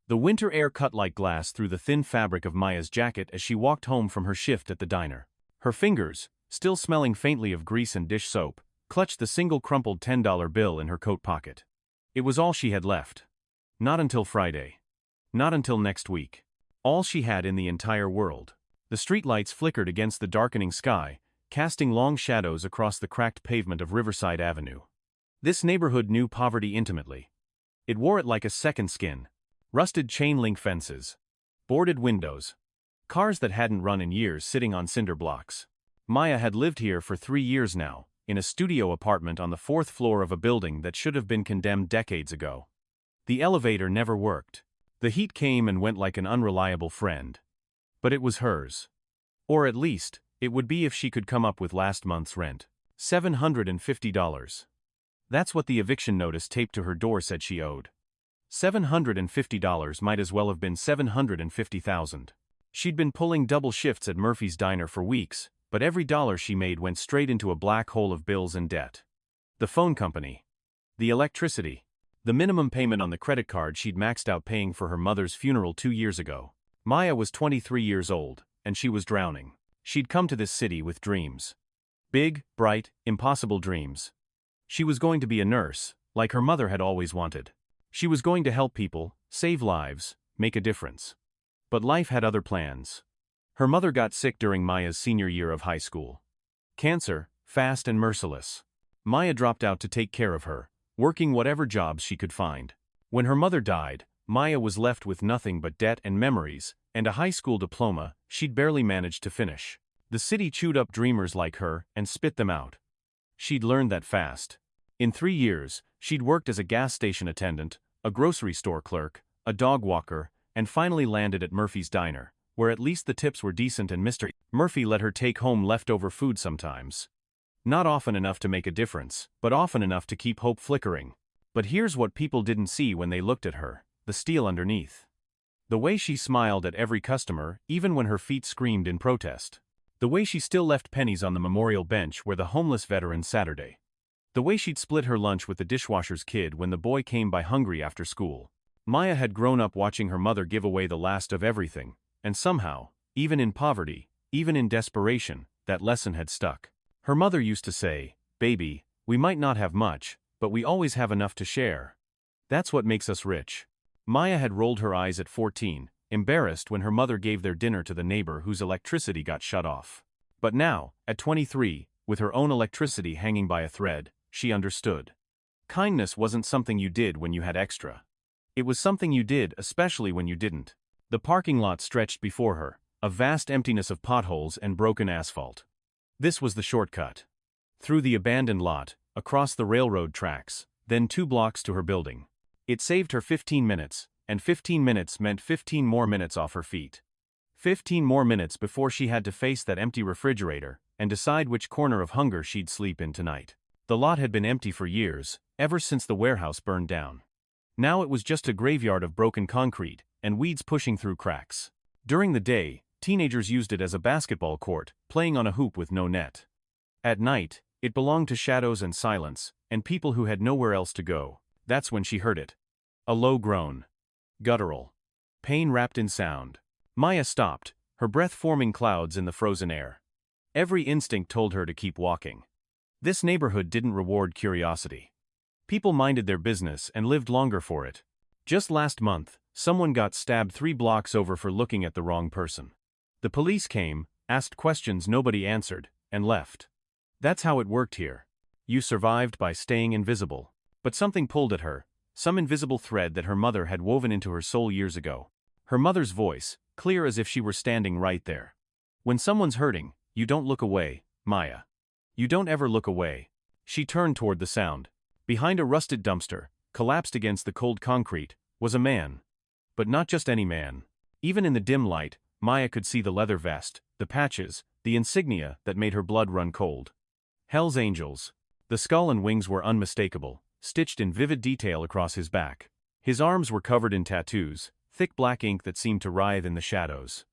The winter air cut like glass through the thin fabric of Maya's jacket as she walked home from her shift at the diner. Her fingers, still smelling faintly of grease and dish soap, clutched the single crumpled $10 bill in her coat pocket. It was all she had left. Not until Friday. Not until next week. All she had in the entire world. The streetlights flickered against the darkening sky, casting long shadows across the cracked pavement of Riverside Avenue. This neighborhood knew poverty intimately. It wore it like a second skin. Rusted chain-link fences. Boarded windows. Cars that hadn't run in years sitting on cinder blocks. Maya had lived here for 3 years now, in a studio apartment on the 4th floor of a building that should have been condemned decades ago. The elevator never worked. The heat came and went like an unreliable friend. But it was hers. Or at least, it would be if she could come up with last month's rent. $750. That's what the eviction notice taped to her door said she owed. $750 might as well have been $750,000. She'd been pulling double shifts at Murphy's Diner for weeks, but every dollar she made went straight into a black hole of bills and debt. The phone company. The electricity. The minimum payment on the credit card she'd maxed out paying for her mother's funeral 2 years ago. Maya was 23 years old, and she was drowning. She'd come to this city with dreams. Big, bright, impossible dreams. She was going to be a nurse, like her mother had always wanted. She was going to help people, save lives, make a difference. But life had other plans. Her mother got sick during Maya's senior year of high school. Cancer, fast and merciless. Maya dropped out to take care of her, working whatever jobs she could find. When her mother died, Maya was left with nothing but debt and memories, and a high school diploma she'd barely managed to finish. The city chewed up dreamers like her and spit them out. She'd learned that fast. In 3 years, she'd worked as a gas station attendant, a grocery store clerk, a dog walker, and finally landed at Murphy's Diner, where at least the tips were decent and Mr. Murphy let her take home leftover food sometimes. Not often enough to make a difference, but often enough to keep hope flickering. But here's what people didn't see when they looked at her: the steel underneath. The way she smiled at every customer, even when her feet screamed in protest. The way she still left pennies on the memorial bench where the homeless veteran Saturday. The way she'd split her lunch with the dishwasher's kid when the boy came by hungry after school. Maya had grown up watching her mother give away the last of everything, and somehow, even in poverty, even in desperation, that lesson had stuck. Her mother used to say, "Baby, we might not have much, but we always have enough to share. That's what makes us rich." Maya had rolled her eyes at 14, embarrassed when her mother gave their dinner to the neighbor whose electricity got shut off. But now, at 23, with her own electricity hanging by a thread, she understood. Kindness wasn't something you did when you had extra. It was something you did especially when you didn't. The parking lot stretched before her, a vast emptiness of potholes and broken asphalt. This was the shortcut. Through the abandoned lot, across the railroad tracks, then 2 blocks to her building. It saved her 15 minutes, and 15 minutes meant 15 more minutes off her feet. 15 more minutes before she had to face that empty refrigerator and decide which corner of hunger she'd sleep in tonight. The lot had been empty for years, ever since the warehouse burned down. Now it was just a graveyard of broken concrete and weeds pushing through cracks. During the day, teenagers used it as a basketball court, playing on a hoop with no net. At night, it belonged to shadows and silence, and people who had nowhere else to go. That's when she heard it. A low groan. Guttural. Pain wrapped in sound. Maya stopped, her breath forming clouds in the frozen air. Every instinct told her to keep walking. This neighborhood didn't reward curiosity. People minded their business and lived longer for it. Just last month, someone got stabbed 3 blocks over for looking at the wrong person. The police came, asked questions nobody answered, and left. That's how it worked here. You survived by staying invisible. But something pulled at her, some invisible thread that her mother had woven into her soul years ago. Her mother's voice, clear as if she were standing right there. When someone's hurting, you don't look away, Maya. You don't ever look away. She turned toward the sound. Behind a rusted dumpster, collapsed against the cold concrete, was a man. But not just any man. Even in the dim light, Maya could see the leather vest, the patches, the insignia that made her blood run cold. Hell's Angels. The skull and wings were unmistakable, stitched in vivid detail across his back. His arms were covered in tattoos, thick black ink that seemed to writhe in the shadows.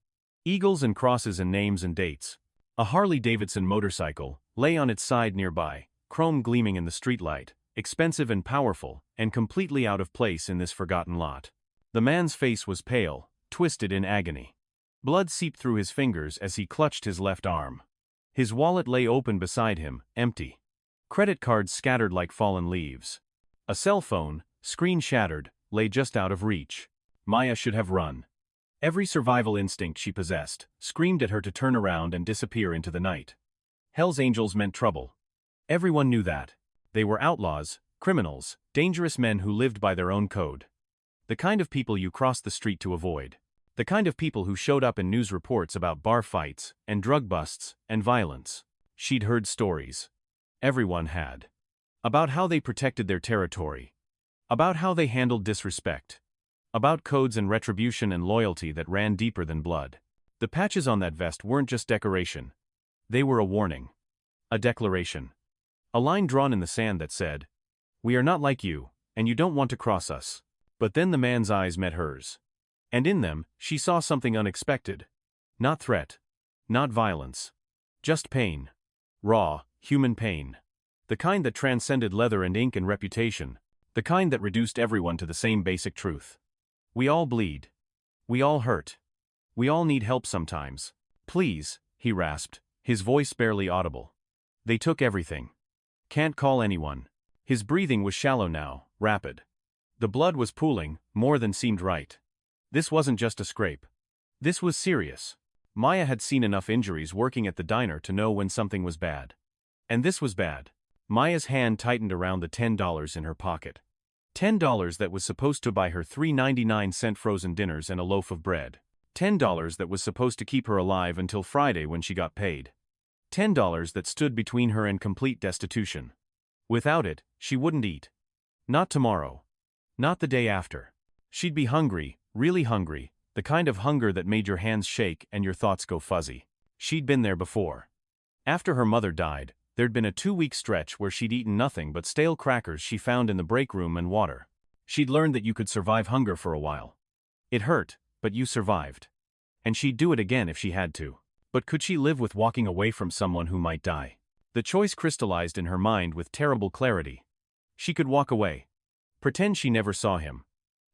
Eagles and crosses and names and dates. A Harley-Davidson motorcycle lay on its side nearby, chrome gleaming in the streetlight, expensive and powerful, and completely out of place in this forgotten lot. The man's face was pale, twisted in agony. Blood seeped through his fingers as he clutched his left arm. His wallet lay open beside him, empty. Credit cards scattered like fallen leaves. A cell phone, screen shattered, lay just out of reach. Maya should have run. Every survival instinct she possessed screamed at her to turn around and disappear into the night. Hell's Angels meant trouble. Everyone knew that. They were outlaws, criminals, dangerous men who lived by their own code. The kind of people you crossed the street to avoid. The kind of people who showed up in news reports about bar fights, and drug busts, and violence. She'd heard stories. Everyone had. About how they protected their territory. About how they handled disrespect. About codes and retribution and loyalty that ran deeper than blood. The patches on that vest weren't just decoration. They were a warning. A declaration. A line drawn in the sand that said, "We are not like you, and you don't want to cross us." But then the man's eyes met hers. And in them, she saw something unexpected. Not threat. Not violence. Just pain. Raw, human pain. The kind that transcended leather and ink and reputation. The kind that reduced everyone to the same basic truth. We all bleed. We all hurt. We all need help sometimes. "Please," he rasped, his voice barely audible. "They took everything. Can't call anyone." His breathing was shallow now, rapid. The blood was pooling, more than seemed right. This wasn't just a scrape. This was serious. Maya had seen enough injuries working at the diner to know when something was bad. And this was bad. Maya's hand tightened around the $10 in her pocket. $10 that was supposed to buy her 3.99 frozen dinners and a loaf of bread. $10 that was supposed to keep her alive until Friday when she got paid. $10 that stood between her and complete destitution. Without it, she wouldn't eat. Not tomorrow. Not the day after. She'd be hungry, really hungry, the kind of hunger that made your hands shake and your thoughts go fuzzy. She'd been there before. After her mother died, there'd been a 2-week stretch where she'd eaten nothing but stale crackers she found in the break room and water. She'd learned that you could survive hunger for a while. It hurt, but you survived. And she'd do it again if she had to. But could she live with walking away from someone who might die? The choice crystallized in her mind with terrible clarity. She could walk away. Pretend she never saw him.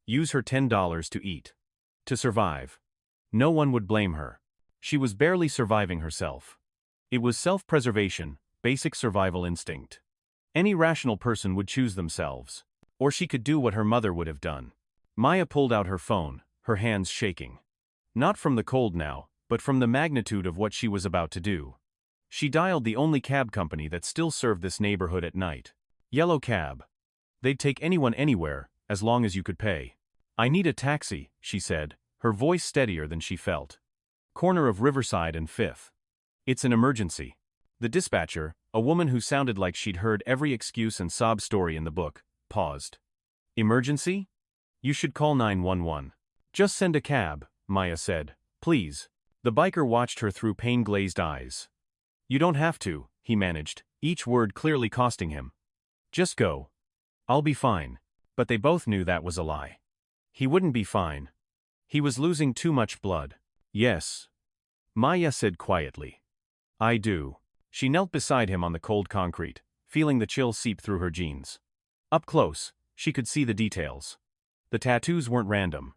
Use her $10 to eat. To survive. No one would blame her. She was barely surviving herself. It was self-preservation, basic survival instinct. Any rational person would choose themselves. Or she could do what her mother would have done. Maya pulled out her phone, her hands shaking. Not from the cold now, but from the magnitude of what she was about to do. She dialed the only cab company that still served this neighborhood at night. Yellow Cab. They'd take anyone anywhere, as long as you could pay. "I need a taxi," she said, her voice steadier than she felt. "Corner of Riverside and 5th. It's an emergency." The dispatcher, a woman who sounded like she'd heard every excuse and sob story in the book, paused. "Emergency? You should call 911. "Just send a cab," Maya said. "Please." The biker watched her through pain-glazed eyes. "You don't have to," he managed, each word clearly costing him. "Just go. I'll be fine." But they both knew that was a lie. He wouldn't be fine. He was losing too much blood. "Yes," Maya said quietly. "I do." She knelt beside him on the cold concrete, feeling the chill seep through her jeans. Up close, she could see the details. The tattoos weren't random.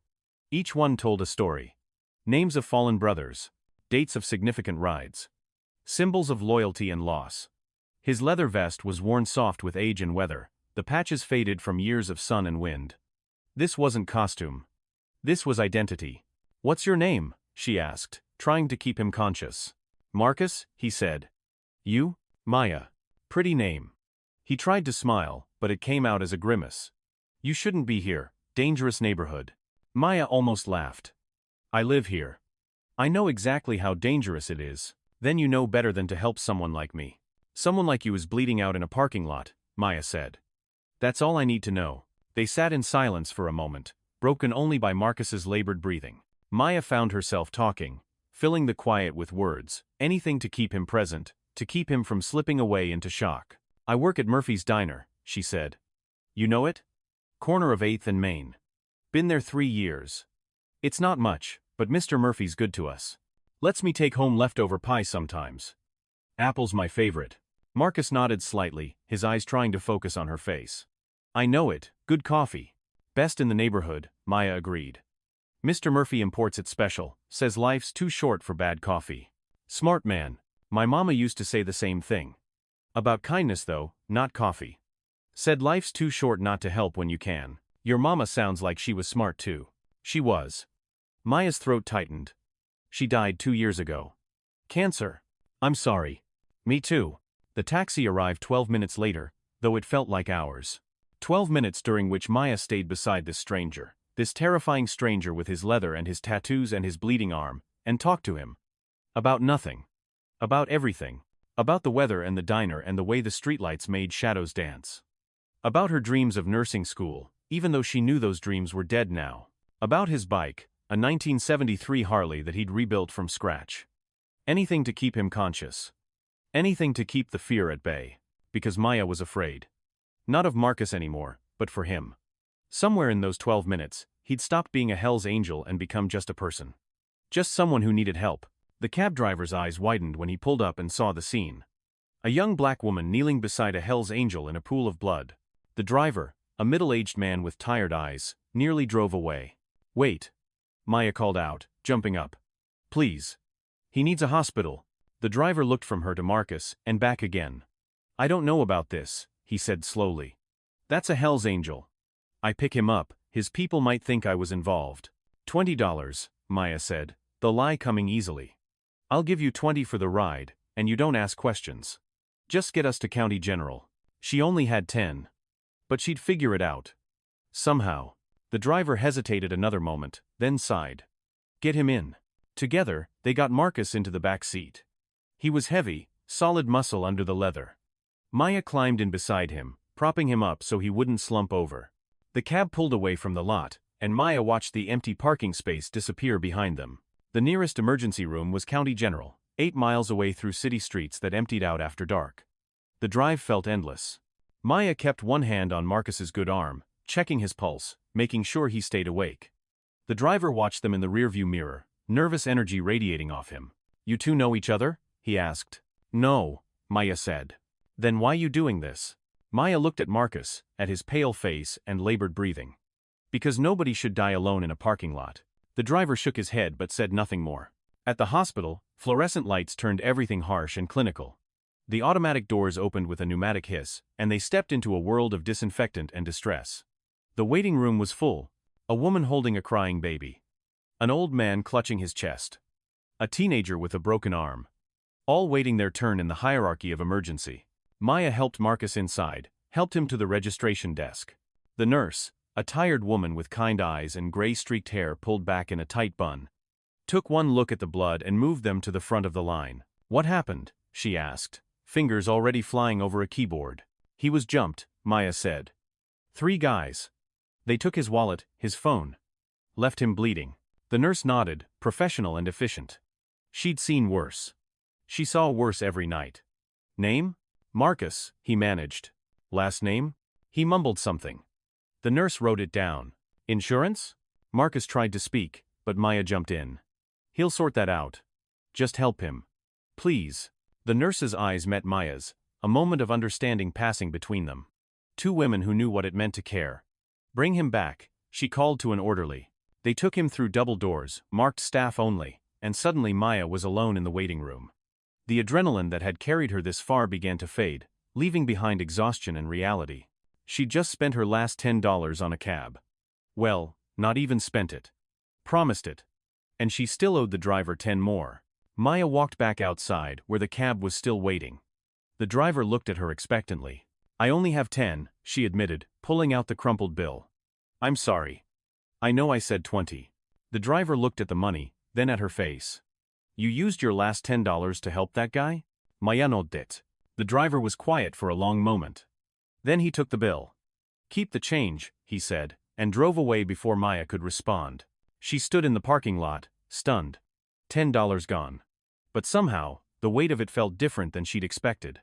Each one told a story. Names of fallen brothers. Dates of significant rides. Symbols of loyalty and loss. His leather vest was worn soft with age and weather, the patches faded from years of sun and wind. This wasn't costume. This was identity. "What's your name?" she asked, trying to keep him conscious. "Marcus," he said. "You?" "Maya. Pretty name." He tried to smile, but it came out as a grimace. "You shouldn't be here. Dangerous neighborhood." Maya almost laughed. "I live here. I know exactly how dangerous it is." "Then you know better than to help someone like me." "Someone like you is bleeding out in a parking lot," Maya said. "That's all I need to know." They sat in silence for a moment, broken only by Marcus's labored breathing. Maya found herself talking, filling the quiet with words, anything to keep him present, to keep him from slipping away into shock. "I work at Murphy's Diner," she said. "You know it? Corner of 8th and Main. Been there 3 years. It's not much, but Mr. Murphy's good to us. Lets me take home leftover pie sometimes. Apple's my favorite." Marcus nodded slightly, his eyes trying to focus on her face. "I know it. Good coffee. Best in the neighborhood, Maya agreed. Mr. Murphy imports it special, says life's too short for bad coffee. Smart man. My mama used to say the same thing. About kindness though, not coffee. Said life's too short not to help when you can. Your mama sounds like she was smart too. She was. Maya's throat tightened. She died 2 years ago. Cancer. I'm sorry. Me too. The taxi arrived 12 minutes later, though it felt like hours. 12 minutes during which Maya stayed beside this stranger, this terrifying stranger with his leather and his tattoos and his bleeding arm, and talked to him. About nothing. About everything. About the weather and the diner and the way the streetlights made shadows dance. About her dreams of nursing school, even though she knew those dreams were dead now. About his bike, a 1973 Harley that he'd rebuilt from scratch. Anything to keep him conscious. Anything to keep the fear at bay. Because Maya was afraid. Not of Marcus anymore, but for him. Somewhere in those 12 minutes, he'd stopped being a Hell's Angel and become just a person. Just someone who needed help. The cab driver's eyes widened when he pulled up and saw the scene. A young black woman kneeling beside a Hell's Angel in a pool of blood. The driver, a middle-aged man with tired eyes, nearly drove away. Wait. Maya called out, jumping up. Please. He needs a hospital. The driver looked from her to Marcus, and back again. I don't know about this, he said slowly. That's a Hell's Angel. I pick him up, his people might think I was involved. $20, Maya said, the lie coming easily. I'll give you 20 for the ride, and you don't ask questions. Just get us to County General. She only had 10. But she'd figure it out. Somehow. The driver hesitated another moment, then sighed. Get him in. Together, they got Marcus into the back seat. He was heavy, solid muscle under the leather. Maya climbed in beside him, propping him up so he wouldn't slump over. The cab pulled away from the lot, and Maya watched the empty parking space disappear behind them. The nearest emergency room was County General, 8 miles away through city streets that emptied out after dark. The drive felt endless. Maya kept one hand on Marcus's good arm, checking his pulse, making sure he stayed awake. The driver watched them in the rearview mirror, nervous energy radiating off him. You two know each other? He asked. No, Maya said. Then why you doing this? Maya looked at Marcus, at his pale face and labored breathing. Because nobody should die alone in a parking lot. The driver shook his head but said nothing more. At the hospital, fluorescent lights turned everything harsh and clinical. The automatic doors opened with a pneumatic hiss, and they stepped into a world of disinfectant and distress. The waiting room was full. A woman holding a crying baby. An old man clutching his chest. A teenager with a broken arm. All waiting their turn in the hierarchy of emergency. Maya helped Marcus inside, helped him to the registration desk. The nurse, a tired woman with kind eyes and gray-streaked hair pulled back in a tight bun, took one look at the blood and moved them to the front of the line. What happened? She asked, fingers already flying over a keyboard. He was jumped, Maya said. 3 guys. They took his wallet, his phone. Left him bleeding. The nurse nodded, professional and efficient. She'd seen worse. She saw worse every night. Name? Marcus, he managed. Last name? He mumbled something. The nurse wrote it down. Insurance? Marcus tried to speak, but Maya jumped in. He'll sort that out. Just help him. Please. The nurse's eyes met Maya's, a moment of understanding passing between them. 2 women who knew what it meant to care. Bring him back, she called to an orderly. They took him through double doors, marked staff only, and suddenly Maya was alone in the waiting room. The adrenaline that had carried her this far began to fade, leaving behind exhaustion and reality. She'd just spent her last $10 on a cab. Well, not even spent it. Promised it. And she still owed the driver 10 more. Maya walked back outside, where the cab was still waiting. The driver looked at her expectantly. I only have 10, she admitted, pulling out the crumpled bill. I'm sorry. I know I said 20. The driver looked at the money, then at her face. You used your last $10 to help that guy? Maya nodded. The driver was quiet for a long moment. Then he took the bill. Keep the change, he said, and drove away before Maya could respond. She stood in the parking lot, stunned. $10 gone. But somehow, the weight of it felt different than she'd expected.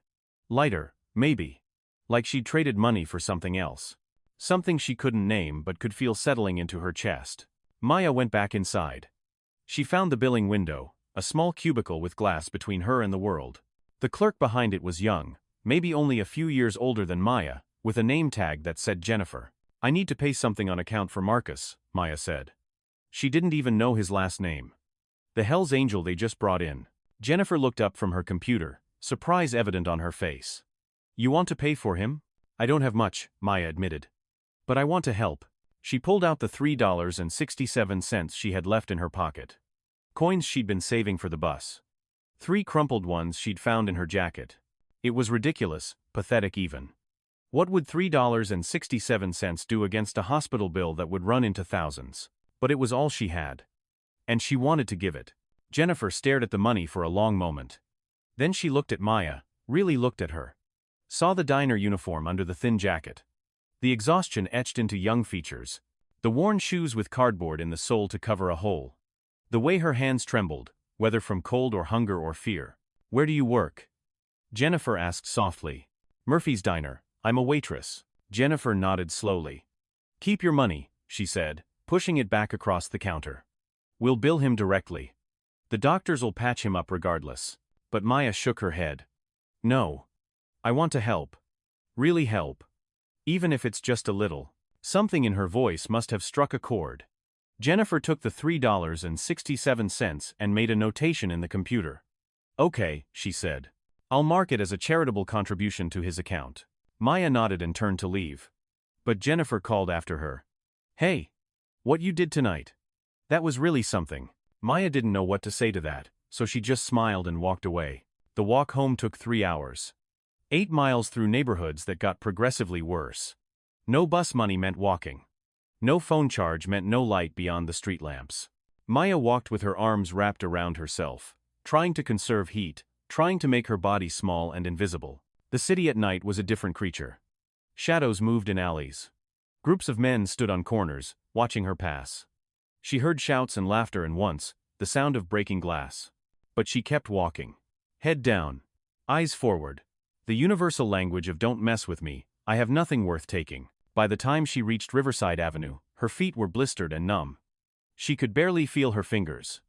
Lighter, maybe. Like she'd traded money for something else. Something she couldn't name but could feel settling into her chest. Maya went back inside. She found the billing window, a small cubicle with glass between her and the world. The clerk behind it was young, maybe only a few years older than Maya, with a name tag that said Jennifer. I need to pay something on account for Marcus, Maya said. She didn't even know his last name. The Hell's Angel they just brought in. Jennifer looked up from her computer, surprise evident on her face. You want to pay for him? I don't have much, Maya admitted. But I want to help. She pulled out the $3.67 she had left in her pocket. Coins she'd been saving for the bus. 3 crumpled ones she'd found in her jacket. It was ridiculous, pathetic even. What would $3.67 do against a hospital bill that would run into thousands? But it was all she had. And she wanted to give it. Jennifer stared at the money for a long moment. Then she looked at Maya, really looked at her. Saw the diner uniform under the thin jacket. The exhaustion etched into young features. The worn shoes with cardboard in the sole to cover a hole. The way her hands trembled, whether from cold or hunger or fear. Where do you work? Jennifer asked softly. Murphy's Diner. I'm a waitress. Jennifer nodded slowly. Keep your money, she said, pushing it back across the counter. We'll bill him directly. The doctors'll patch him up regardless. But Maya shook her head. No. I want to help. Really help. Even if it's just a little. Something in her voice must have struck a chord. Jennifer took the $3.67 and made a notation in the computer. Okay, she said. I'll mark it as a charitable contribution to his account. Maya nodded and turned to leave. But Jennifer called after her. Hey! What you did tonight? That was really something. Maya didn't know what to say to that, so she just smiled and walked away. The walk home took 3 hours. 8 miles through neighborhoods that got progressively worse. No bus money meant walking. No phone charge meant no light beyond the street lamps. Maya walked with her arms wrapped around herself, trying to conserve heat, trying to make her body small and invisible. The city at night was a different creature. Shadows moved in alleys. Groups of men stood on corners, watching her pass. She heard shouts and laughter and once, the sound of breaking glass. But she kept walking. Head down. Eyes forward. The universal language of don't mess with me, I have nothing worth taking. By the time she reached Riverside Avenue, her feet were blistered and numb. She could barely feel her fingers.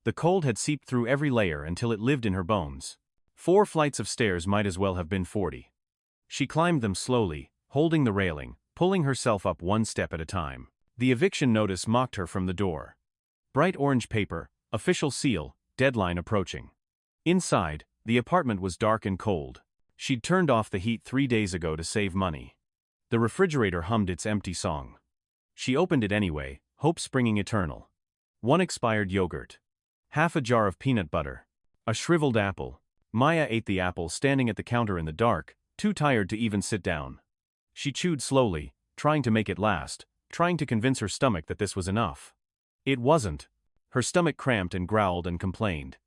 The cold had seeped through every layer until it lived in her bones. 4 flights of stairs might as well have been 40. She climbed them slowly, holding the railing, pulling herself up 1 step at a time. The eviction notice mocked her from the door. Bright orange paper, official seal, deadline approaching. Inside, the apartment was dark and cold. She'd turned off the heat 3 days ago to save money. The refrigerator hummed its empty song. She opened it anyway, hope springing eternal. 1 expired yogurt. Half a jar of peanut butter. A shriveled apple. Maya ate the apple standing at the counter in the dark, too tired to even sit down. She chewed slowly, trying to make it last, trying to convince her stomach that this was enough. It wasn't. Her stomach cramped and growled and complained.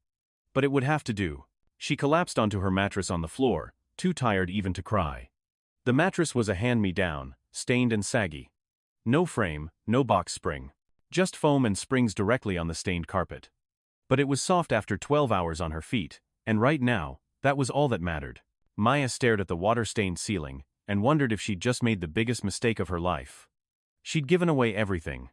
But it would have to do. She collapsed onto her mattress on the floor, too tired even to cry. The mattress was a hand-me-down, stained and saggy. No frame, no box spring. Just foam and springs directly on the stained carpet. But it was soft after 12 hours on her feet, and right now, that was all that mattered. Maya stared at the water-stained ceiling, and wondered if she'd just made the biggest mistake of her life. She'd given away everything.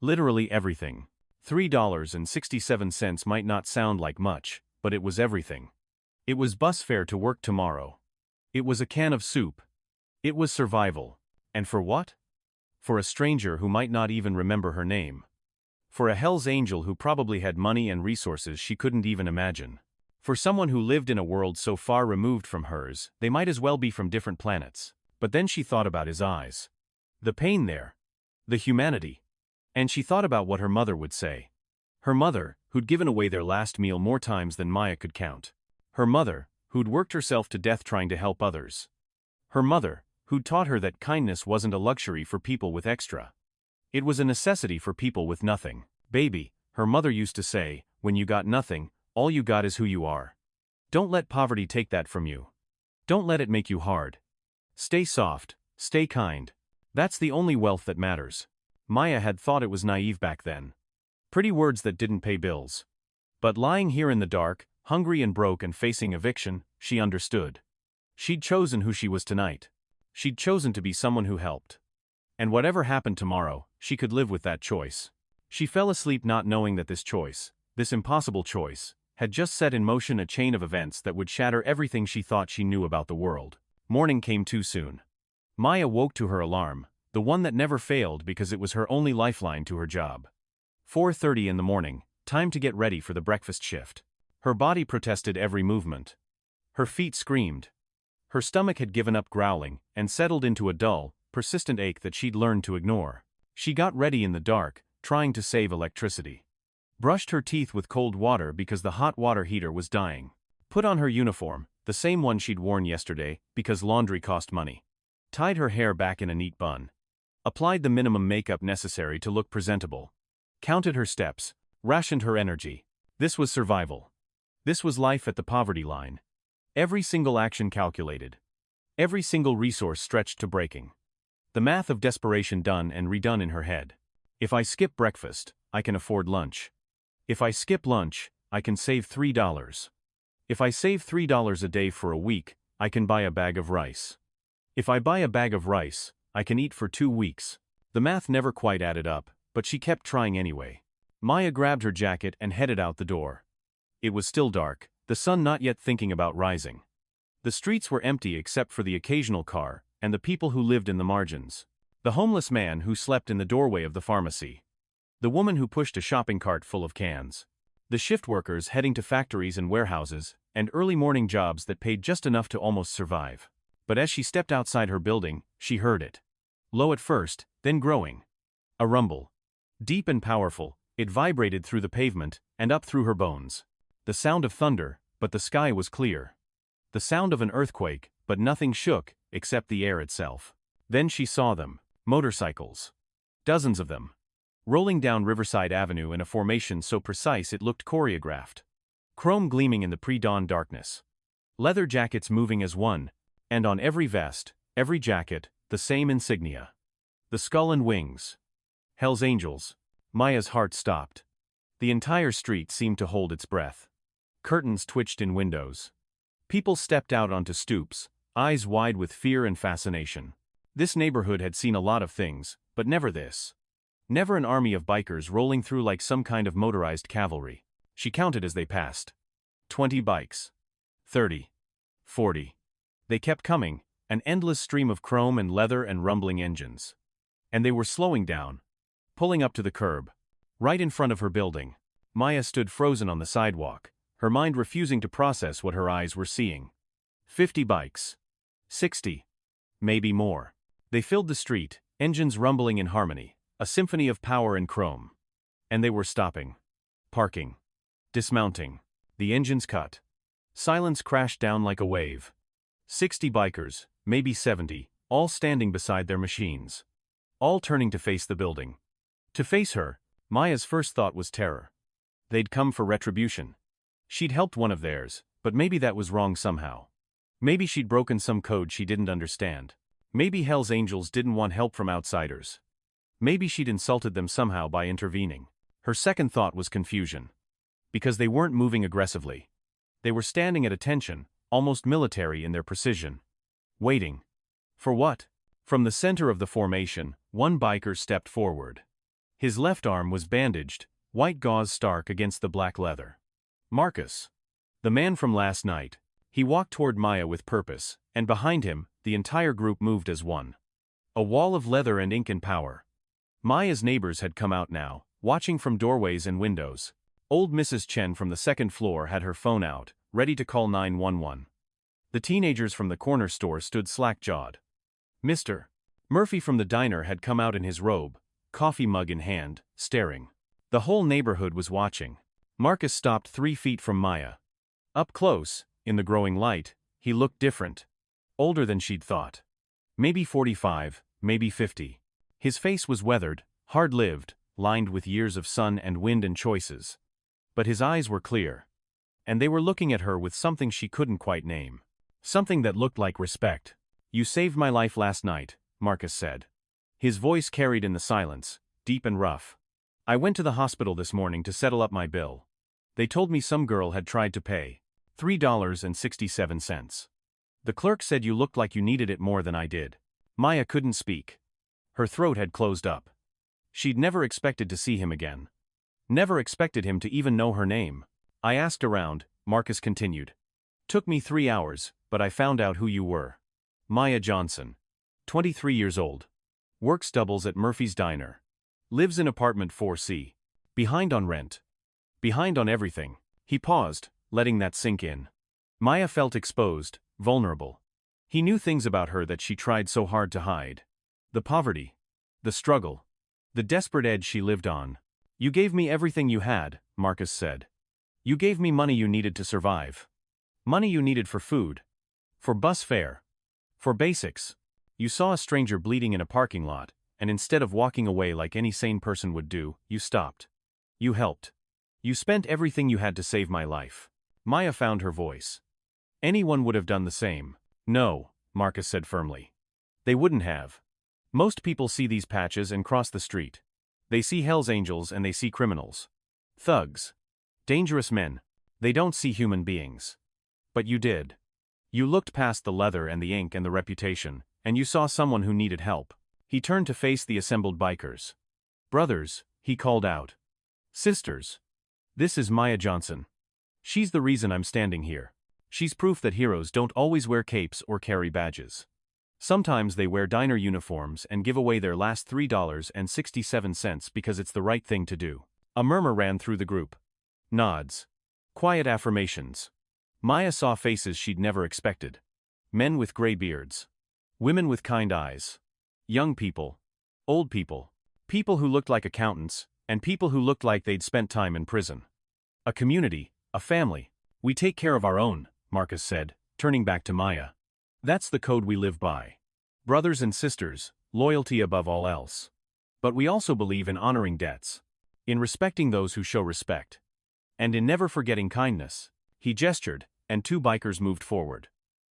Literally everything. $3.67 might not sound like much, but it was everything. It was bus fare to work tomorrow. It was a can of soup. It was survival. And for what? For a stranger who might not even remember her name. For a Hell's Angel who probably had money and resources she couldn't even imagine. For someone who lived in a world so far removed from hers, they might as well be from different planets. But then she thought about his eyes. The pain there. The humanity. And she thought about what her mother would say. Her mother, who'd given away their last meal more times than Maya could count. Her mother, who'd worked herself to death trying to help others. Her mother, who'd taught her that kindness wasn't a luxury for people with extra. It was a necessity for people with nothing. Baby, her mother used to say, when you got nothing, all you got is who you are. Don't let poverty take that from you. Don't let it make you hard. Stay soft, stay kind. That's the only wealth that matters. Maya had thought it was naive back then. Pretty words that didn't pay bills. But lying here in the dark, hungry and broke and facing eviction, she understood. She'd chosen who she was tonight. She'd chosen to be someone who helped. And whatever happened tomorrow, she could live with that choice. She fell asleep not knowing that this choice, this impossible choice, had just set in motion a chain of events that would shatter everything she thought she knew about the world. Morning came too soon. Maya woke to her alarm, The one that never failed because it was her only lifeline to her job. 4:30 in the morning, time to get ready for the breakfast shift. Her body protested every movement. Her feet screamed. Her stomach had given up growling and settled into a dull, persistent ache that she'd learned to ignore. She got ready in the dark, trying to save electricity. Brushed her teeth with cold water because the hot water heater was dying. Put on her uniform, the same one she'd worn yesterday, because laundry cost money. Tied her hair back in a neat bun. Applied the minimum makeup necessary to look presentable. Counted her steps, rationed her energy. This was survival. This was life at the poverty line. Every single action calculated. Every single resource stretched to breaking. The math of desperation done and redone in her head. If I skip breakfast, I can afford lunch. If I skip lunch, I can save $3. If I save $3 a day for a week, I can buy a bag of rice. If I buy a bag of rice, I can eat for 2 weeks. The math never quite added up, but she kept trying anyway. Maya grabbed her jacket and headed out the door. It was still dark, the sun not yet thinking about rising. The streets were empty except for the occasional car, and the people who lived in the margins. The homeless man who slept in the doorway of the pharmacy. The woman who pushed a shopping cart full of cans. The shift workers heading to factories and warehouses, and early morning jobs that paid just enough to almost survive. But as she stepped outside her building, she heard it. Low at first, then growing. A rumble. Deep and powerful, it vibrated through the pavement and up through her bones. The sound of thunder, but the sky was clear. The sound of an earthquake, but nothing shook, except the air itself. Then she saw them. Motorcycles. Dozens of them. Rolling down Riverside Avenue in a formation so precise it looked choreographed. Chrome gleaming in the pre-dawn darkness. Leather jackets moving as one, and on every vest, every jacket, the same insignia. The skull and wings. Hell's Angels. Maya's heart stopped. The entire street seemed to hold its breath. Curtains twitched in windows. People stepped out onto stoops, eyes wide with fear and fascination. This neighborhood had seen a lot of things, but never this. Never an army of bikers rolling through like some kind of motorized cavalry. She counted as they passed. 20 bikes. 30. 40. They kept coming, an endless stream of chrome and leather and rumbling engines. And they were slowing down. Pulling up to the curb. Right in front of her building. Maya stood frozen on the sidewalk, her mind refusing to process what her eyes were seeing. 50 bikes. 60. Maybe more. They filled the street, engines rumbling in harmony, a symphony of power and chrome. And they were stopping. Parking. Dismounting. The engines cut. Silence crashed down like a wave. 60 bikers, maybe 70, all standing beside their machines. All turning to face the building. To face her, Maya's first thought was terror. They'd come for retribution. She'd helped one of theirs, but maybe that was wrong somehow. Maybe she'd broken some code she didn't understand. Maybe Hell's Angels didn't want help from outsiders. Maybe she'd insulted them somehow by intervening. Her second thought was confusion. Because they weren't moving aggressively. They were standing at attention, almost military in their precision. Waiting. For what? From the center of the formation, one biker stepped forward. His left arm was bandaged, white gauze stark against the black leather. Marcus. The man from last night. He walked toward Maya with purpose, and behind him, the entire group moved as one. A wall of leather and ink and power. Maya's neighbors had come out now, watching from doorways and windows. Old Mrs. Chen from the second floor had her phone out, ready to call 911. The teenagers from the corner store stood slack-jawed. Mr. Murphy from the diner had come out in his robe, coffee mug in hand, staring. The whole neighborhood was watching. Marcus stopped 3 feet from Maya. Up close, in the growing light, he looked different. Older than she'd thought. Maybe 45, maybe 50. His face was weathered, hard-lived, lined with years of sun and wind and choices. But his eyes were clear. And they were looking at her with something she couldn't quite name. Something that looked like respect. You saved my life last night, Marcus said. His voice carried in the silence, deep and rough. I went to the hospital this morning to settle up my bill. They told me some girl had tried to pay. $3.67. The clerk said you looked like you needed it more than I did. Maya couldn't speak. Her throat had closed up. She'd never expected to see him again. Never expected him to even know her name. I asked around, Marcus continued. Took me 3 hours, but I found out who you were. Maya Johnson. 23 years old. Works doubles at Murphy's Diner. Lives in apartment 4C. Behind on rent. Behind on everything. He paused, letting that sink in. Maya felt exposed, vulnerable. He knew things about her that she tried so hard to hide. The poverty. The struggle. The desperate edge she lived on. You gave me everything you had, Marcus said. You gave me money you needed to survive. Money you needed for food. For bus fare. For basics. You saw a stranger bleeding in a parking lot, and instead of walking away like any sane person would do, you stopped. You helped. You spent everything you had to save my life. Maya found her voice. Anyone would have done the same. No, Marcus said firmly. They wouldn't have. Most people see these patches and cross the street. They see Hell's Angels and they see criminals. Thugs. Dangerous men. They don't see human beings. But you did. You looked past the leather and the ink and the reputation, and you saw someone who needed help. He turned to face the assembled bikers. Brothers, he called out. Sisters. This is Maya Johnson. She's the reason I'm standing here. She's proof that heroes don't always wear capes or carry badges. Sometimes they wear diner uniforms and give away their last $3.67 because it's the right thing to do. A murmur ran through the group. Nods. Quiet affirmations. Maya saw faces she'd never expected. Men with gray beards. Women with kind eyes. Young people. Old people. People who looked like accountants, and people who looked like they'd spent time in prison. A community, a family. We take care of our own, Marcus said, turning back to Maya. That's the code we live by. Brothers and sisters, loyalty above all else. But we also believe in honoring debts. In respecting those who show respect. And in never forgetting kindness. He gestured, and two bikers moved forward.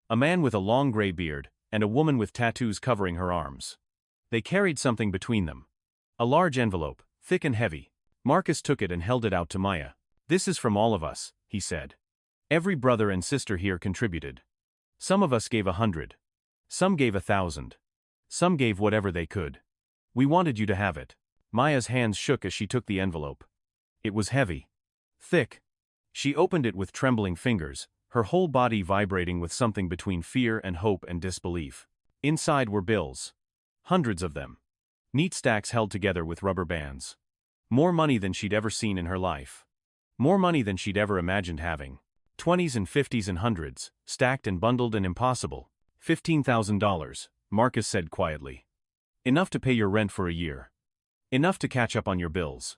A man with a long gray beard, and a woman with tattoos covering her arms. They carried something between them. A large envelope, thick and heavy. Marcus took it and held it out to Maya. This is from all of us, he said. Every brother and sister here contributed. Some of us gave 100. Some gave 1,000. Some gave whatever they could. We wanted you to have it. Maya's hands shook as she took the envelope. It was heavy. Thick. She opened it with trembling fingers, her whole body vibrating with something between fear and hope and disbelief. Inside were bills. Hundreds of them. Neat stacks held together with rubber bands. More money than she'd ever seen in her life. More money than she'd ever imagined having. 20s and 50s and hundreds, stacked and bundled and impossible. $15,000, Marcus said quietly. Enough to pay your rent for a year. Enough to catch up on your bills.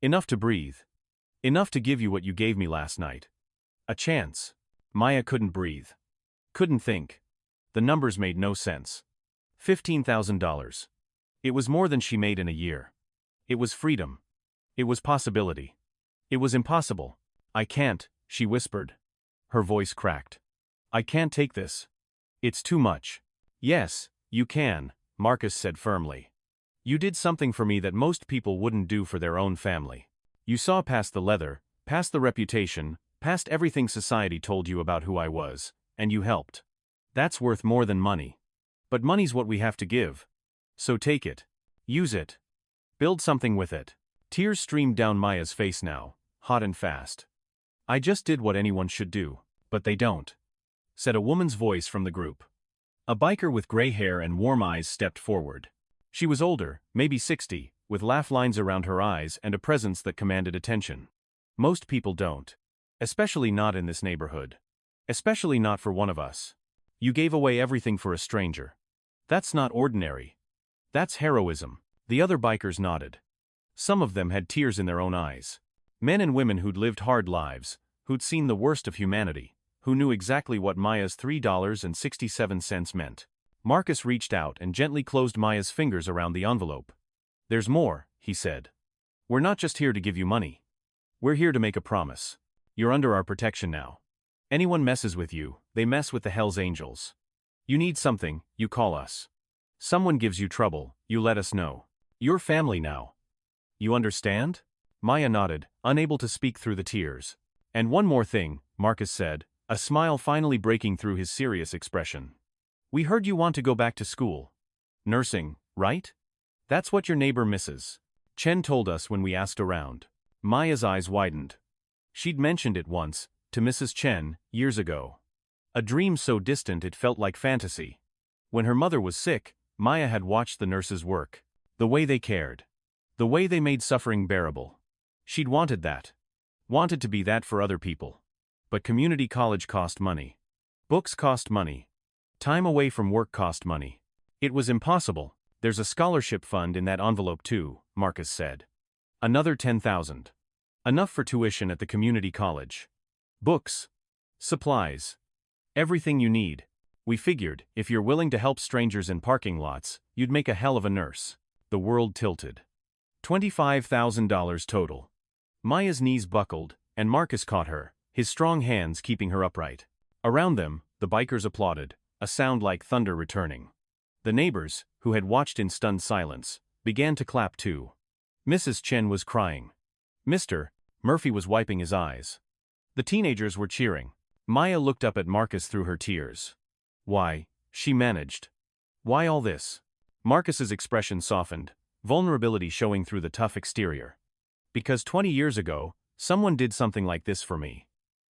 Enough to breathe. Enough to give you what you gave me last night. A chance. Maya couldn't breathe. Couldn't think. The numbers made no sense. $15,000. It was more than she made in a year. It was freedom. It was possibility. It was impossible. I can't, she whispered. Her voice cracked. I can't take this. It's too much. Yes, you can, Marcus said firmly. You did something for me that most people wouldn't do for their own family. You saw past the leather, past the reputation, past everything society told you about who I was, and you helped. That's worth more than money. But money's what we have to give. So take it. Use it. Build something with it. Tears streamed down Maya's face now, hot and fast. I just did what anyone should do, but they don't, said a woman's voice from the group. A biker with gray hair and warm eyes stepped forward. She was older, maybe 60, with laugh lines around her eyes and a presence that commanded attention. Most people don't. Especially not in this neighborhood. Especially not for one of us. You gave away everything for a stranger. That's not ordinary. That's heroism. The other bikers nodded. Some of them had tears in their own eyes. Men and women who'd lived hard lives, who'd seen the worst of humanity, who knew exactly what Maya's $3.67 meant. Marcus reached out and gently closed Maya's fingers around the envelope. There's more, he said. We're not just here to give you money. We're here to make a promise. You're under our protection now. Anyone messes with you, they mess with the Hell's Angels. You need something, you call us. Someone gives you trouble, you let us know. You're family now. You understand? Maya nodded, unable to speak through the tears. And one more thing, Marcus said, a smile finally breaking through his serious expression. We heard you want to go back to school. Nursing, right? That's what your neighbor misses. Chen told us when we asked around. Maya's eyes widened. She'd mentioned it once, to Mrs. Chen, years ago. A dream so distant it felt like fantasy. When her mother was sick, Maya had watched the nurses work. The way they cared. The way they made suffering bearable. She'd wanted that. Wanted to be that for other people. But community college cost money. Books cost money. Time away from work cost money. It was impossible. There's a scholarship fund in that envelope too, Marcus said. Another 10,000. Enough for tuition at the community college. Books. Supplies. Everything you need. We figured, if you're willing to help strangers in parking lots, you'd make a hell of a nurse. The world tilted. $25,000 total. Maya's knees buckled, and Marcus caught her, his strong hands keeping her upright. Around them, the bikers applauded, a sound like thunder returning. The neighbors, who had watched in stunned silence, began to clap too. Mrs. Chen was crying. Mr. Murphy was wiping his eyes. The teenagers were cheering. Maya looked up at Marcus through her tears. Why, she managed. Why all this? Marcus's expression softened, vulnerability showing through the tough exterior. Because 20 years ago, someone did something like this for me.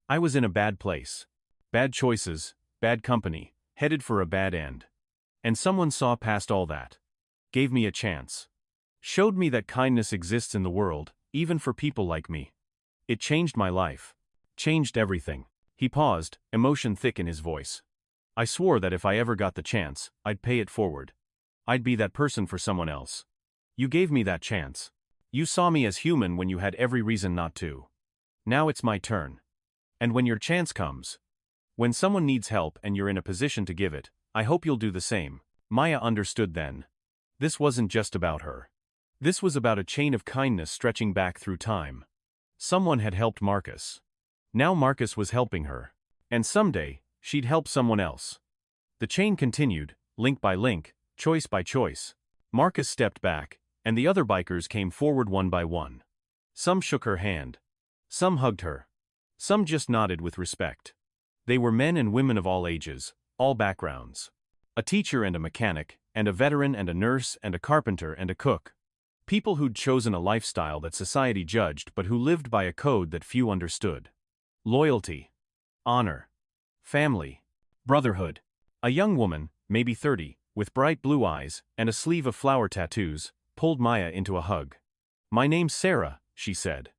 I was in a bad place. Bad choices, bad company, headed for a bad end. And someone saw past all that. Gave me a chance. Showed me that kindness exists in the world, even for people like me. It changed my life. Changed everything. He paused, emotion thick in his voice. I swore that if I ever got the chance, I'd pay it forward. I'd be that person for someone else. You gave me that chance. You saw me as human when you had every reason not to. Now it's my turn. And when your chance comes, when someone needs help and you're in a position to give it, I hope you'll do the same. Maya understood then. This wasn't just about her. This was about a chain of kindness stretching back through time. Someone had helped Marcus. Now Marcus was helping her. And someday, she'd help someone else. The chain continued, link by link, choice by choice. Marcus stepped back, and the other bikers came forward one by one. Some shook her hand. Some hugged her. Some just nodded with respect. They were men and women of all ages, all backgrounds. A teacher and a mechanic, and a veteran and a nurse and a carpenter and a cook. People who'd chosen a lifestyle that society judged but who lived by a code that few understood. Loyalty. Honor. Family. Brotherhood. A young woman, maybe 30, with bright blue eyes and a sleeve of flower tattoos, pulled Maya into a hug. My name's Sarah, she said.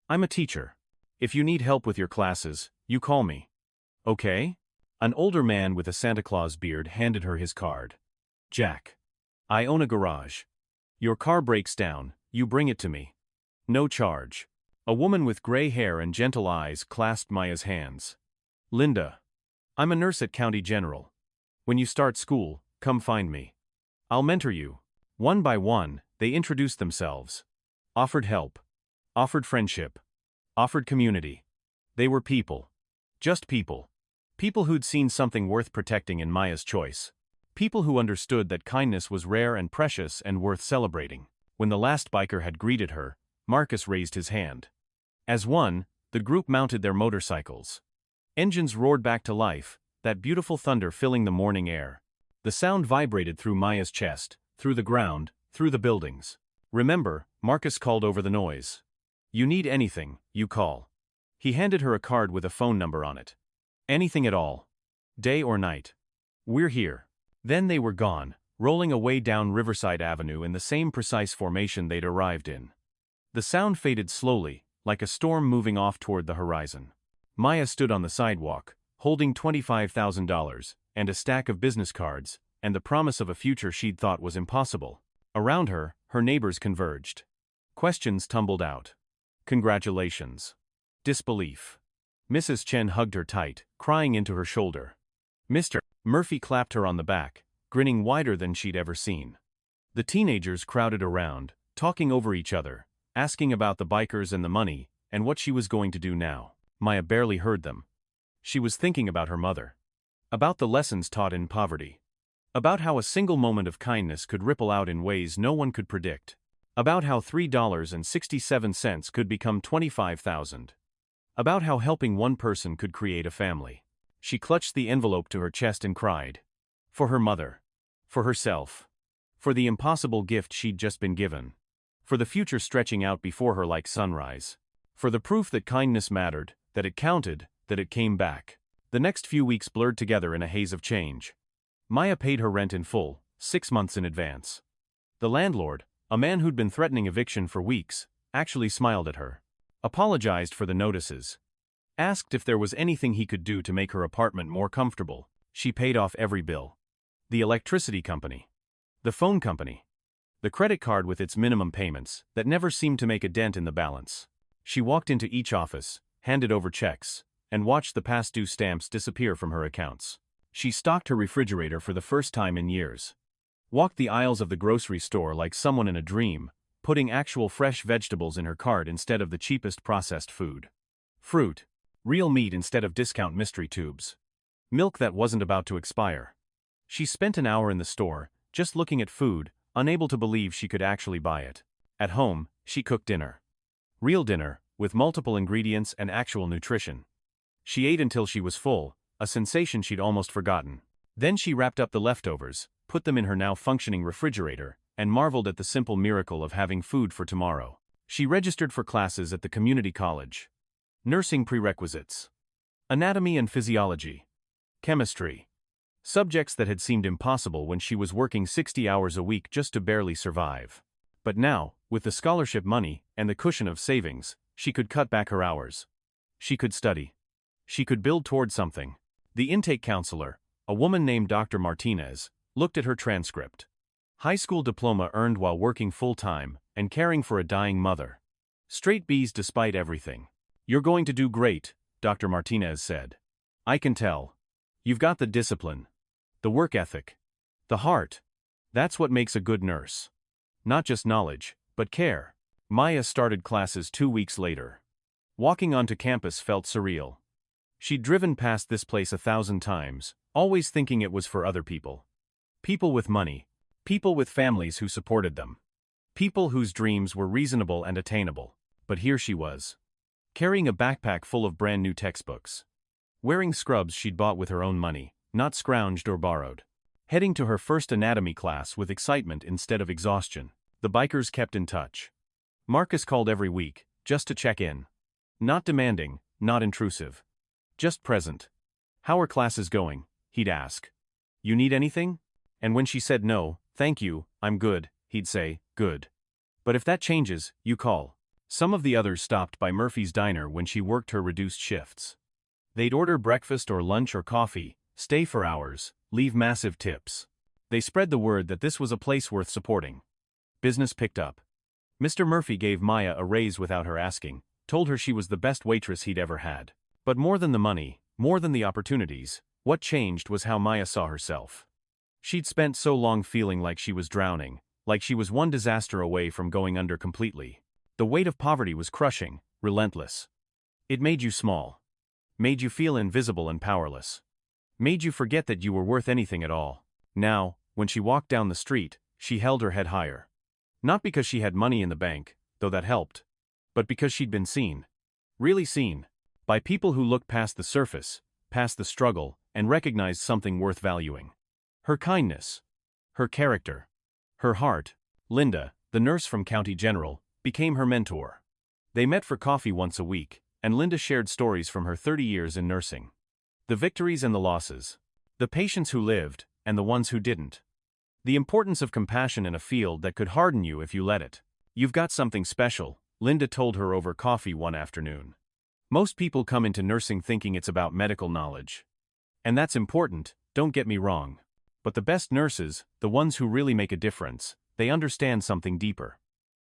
I'm a teacher. If you need help with your classes, you call me. Okay? An older man with a Santa Claus beard handed her his card. Jack. I own a garage. Your car breaks down, you bring it to me. No charge. A woman with gray hair and gentle eyes clasped Maya's hands. Linda. I'm a nurse at County General. When you start school, come find me. I'll mentor you. One by one, they introduced themselves. Offered help. Offered friendship. Offered community. They were people. Just people. People who'd seen something worth protecting in Maya's choice. People who understood that kindness was rare and precious and worth celebrating. When the last biker had greeted her, Marcus raised his hand. As one, the group mounted their motorcycles. Engines roared back to life, that beautiful thunder filling the morning air. The sound vibrated through Maya's chest, through the ground, through the buildings. Remember, Marcus called over the noise. You need anything, you call. He handed her a card with a phone number on it. Anything at all. Day or night. We're here. Then they were gone, rolling away down Riverside Avenue in the same precise formation they'd arrived in. The sound faded slowly, like a storm moving off toward the horizon. Maya stood on the sidewalk, holding $25,000, and a stack of business cards, and the promise of a future she'd thought was impossible. Around her, her neighbors converged. Questions tumbled out. Congratulations. Disbelief. Mrs. Chen hugged her tight, crying into her shoulder. Mr. Murphy clapped her on the back, grinning wider than she'd ever seen. The teenagers crowded around, talking over each other, asking about the bikers and the money, and what she was going to do now. Maya barely heard them. She was thinking about her mother. About the lessons taught in poverty. About how a single moment of kindness could ripple out in ways no one could predict. About how $3.67 could become $25,000. About how helping one person could create a family. She clutched the envelope to her chest and cried. For her mother. For herself. For the impossible gift she'd just been given. For the future stretching out before her like sunrise. For the proof that kindness mattered, that it counted, that it came back. The next few weeks blurred together in a haze of change. Maya paid her rent in full, 6 months in advance. The landlord, a man who'd been threatening eviction for weeks, actually smiled at her, apologized for the notices, asked if there was anything he could do to make her apartment more comfortable. She paid off every bill. The electricity company. The phone company. The credit card with its minimum payments that never seemed to make a dent in the balance. She walked into each office, handed over checks, and watched the past due stamps disappear from her accounts. She stocked her refrigerator for the first time in years. Walked the aisles of the grocery store like someone in a dream, putting actual fresh vegetables in her cart instead of the cheapest processed food. Fruit. Real meat instead of discount mystery tubes. Milk that wasn't about to expire. She spent an hour in the store, just looking at food, unable to believe she could actually buy it. At home, she cooked dinner. Real dinner, with multiple ingredients and actual nutrition. She ate until she was full, a sensation she'd almost forgotten. Then she wrapped up the leftovers, put them in her now functioning refrigerator, and marveled at the simple miracle of having food for tomorrow. She registered for classes at the community college. Nursing prerequisites. Anatomy and physiology. Chemistry. Subjects that had seemed impossible when she was working 60 hours a week just to barely survive. But now, with the scholarship money and the cushion of savings, she could cut back her hours. She could study. She could build toward something. The intake counselor, a woman named Dr. Martinez, looked at her transcript. High school diploma earned while working full-time and caring for a dying mother. Straight B's despite everything. "You're going to do great," Dr. Martinez said. "I can tell. You've got the discipline. The work ethic. The heart. That's what makes a good nurse. Not just knowledge, but care." Maya started classes 2 weeks later. Walking onto campus felt surreal. She'd driven past this place 1,000 times, always thinking it was for other people. People with money. People with families who supported them. People whose dreams were reasonable and attainable. But here she was. Carrying a backpack full of brand new textbooks. Wearing scrubs she'd bought with her own money, not scrounged or borrowed. Heading to her first anatomy class with excitement instead of exhaustion. The bikers kept in touch. Marcus called every week, just to check in. Not demanding, not intrusive. Just present. "How are classes going?" he'd ask. "You need anything?" And when she said no, "Thank you, I'm good," he'd say, "Good. But if that changes, you call." Some of the others stopped by Murphy's diner when she worked her reduced shifts. They'd order breakfast or lunch or coffee, stay for hours, leave massive tips. They spread the word that this was a place worth supporting. Business picked up. Mr. Murphy gave Maya a raise without her asking, told her she was the best waitress he'd ever had. But more than the money, more than the opportunities, what changed was how Maya saw herself. She'd spent so long feeling like she was drowning, like she was one disaster away from going under completely. The weight of poverty was crushing, relentless. It made you small. Made you feel invisible and powerless. Made you forget that you were worth anything at all. Now, when she walked down the street, she held her head higher. Not because she had money in the bank, though that helped, but because she'd been seen. Really seen. By people who looked past the surface, past the struggle, and recognized something worth valuing. Her kindness. Her character. Her heart. Linda, the nurse from County General, became her mentor. They met for coffee once a week, and Linda shared stories from her 30 years in nursing. The victories and the losses. The patients who lived, and the ones who didn't. The importance of compassion in a field that could harden you if you let it. "You've got something special," Linda told her over coffee one afternoon. "Most people come into nursing thinking it's about medical knowledge. And that's important, don't get me wrong. But the best nurses, the ones who really make a difference, they understand something deeper.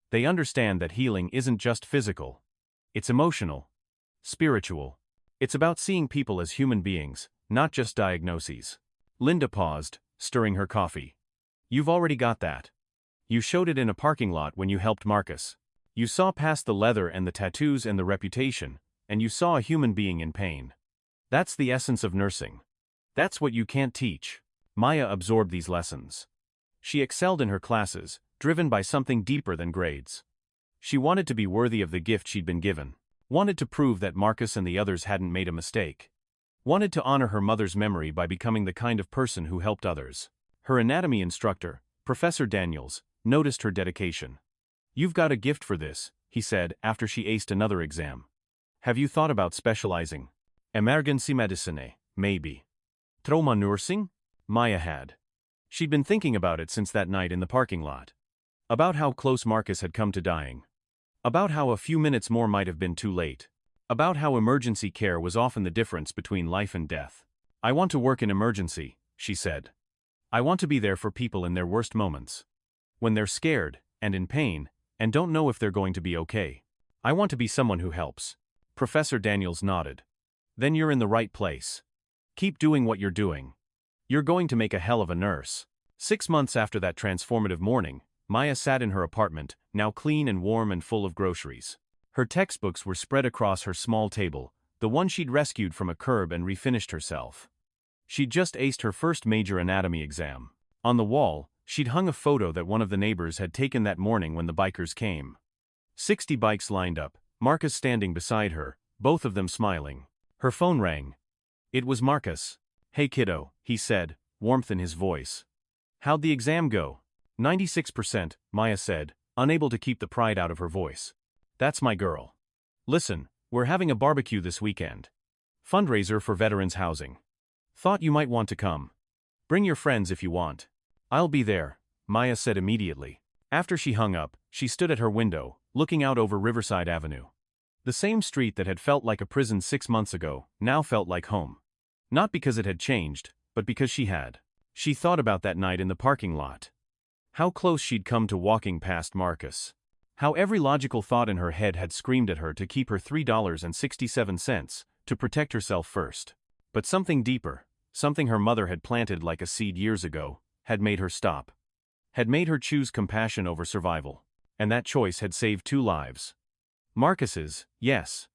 They understand that healing isn't just physical. It's emotional. Spiritual. It's about seeing people as human beings, not just diagnoses." Linda paused, stirring her coffee. "You've already got that. You showed it in a parking lot when you helped Marcus. You saw past the leather and the tattoos and the reputation, and you saw a human being in pain. That's the essence of nursing. That's what you can't teach." Maya absorbed these lessons. She excelled in her classes, driven by something deeper than grades. She wanted to be worthy of the gift she'd been given. Wanted to prove that Marcus and the others hadn't made a mistake. Wanted to honor her mother's memory by becoming the kind of person who helped others. Her anatomy instructor, Professor Daniels, noticed her dedication. "You've got a gift for this," he said after she aced another exam. "Have you thought about specializing? Emergency medicine, maybe. Trauma nursing?" Maya had. She'd been thinking about it since that night in the parking lot. About how close Marcus had come to dying. About how a few minutes more might have been too late. About how emergency care was often the difference between life and death. "I want to work in emergency," she said. "I want to be there for people in their worst moments. When they're scared, and in pain, and don't know if they're going to be okay. I want to be someone who helps." Professor Daniels nodded. "Then you're in the right place. Keep doing what you're doing. You're going to make a hell of a nurse." 6 months after that transformative morning, Maya sat in her apartment, now clean and warm and full of groceries. Her textbooks were spread across her small table, the one she'd rescued from a curb and refinished herself. She'd just aced her first major anatomy exam. On the wall, she'd hung a photo that one of the neighbors had taken that morning when the bikers came. 60 bikes lined up, Marcus standing beside her, both of them smiling. Her phone rang. It was Marcus. "Hey kiddo," he said, warmth in his voice. "How'd the exam go?" 96%, Maya said, unable to keep the pride out of her voice. "That's my girl. Listen, we're having a barbecue this weekend. Fundraiser for veterans housing. Thought you might want to come. Bring your friends if you want." "I'll be there," Maya said immediately. After she hung up, she stood at her window, looking out over Riverside Avenue. The same street that had felt like a prison 6 months ago, now felt like home. Not because it had changed, but because she had. She thought about that night in the parking lot. How close she'd come to walking past Marcus. How every logical thought in her head had screamed at her to keep her $3.67, to protect herself first. But something deeper, something her mother had planted like a seed years ago, had made her stop. Had made her choose compassion over survival. And that choice had saved 2 lives. Marcus's, yes.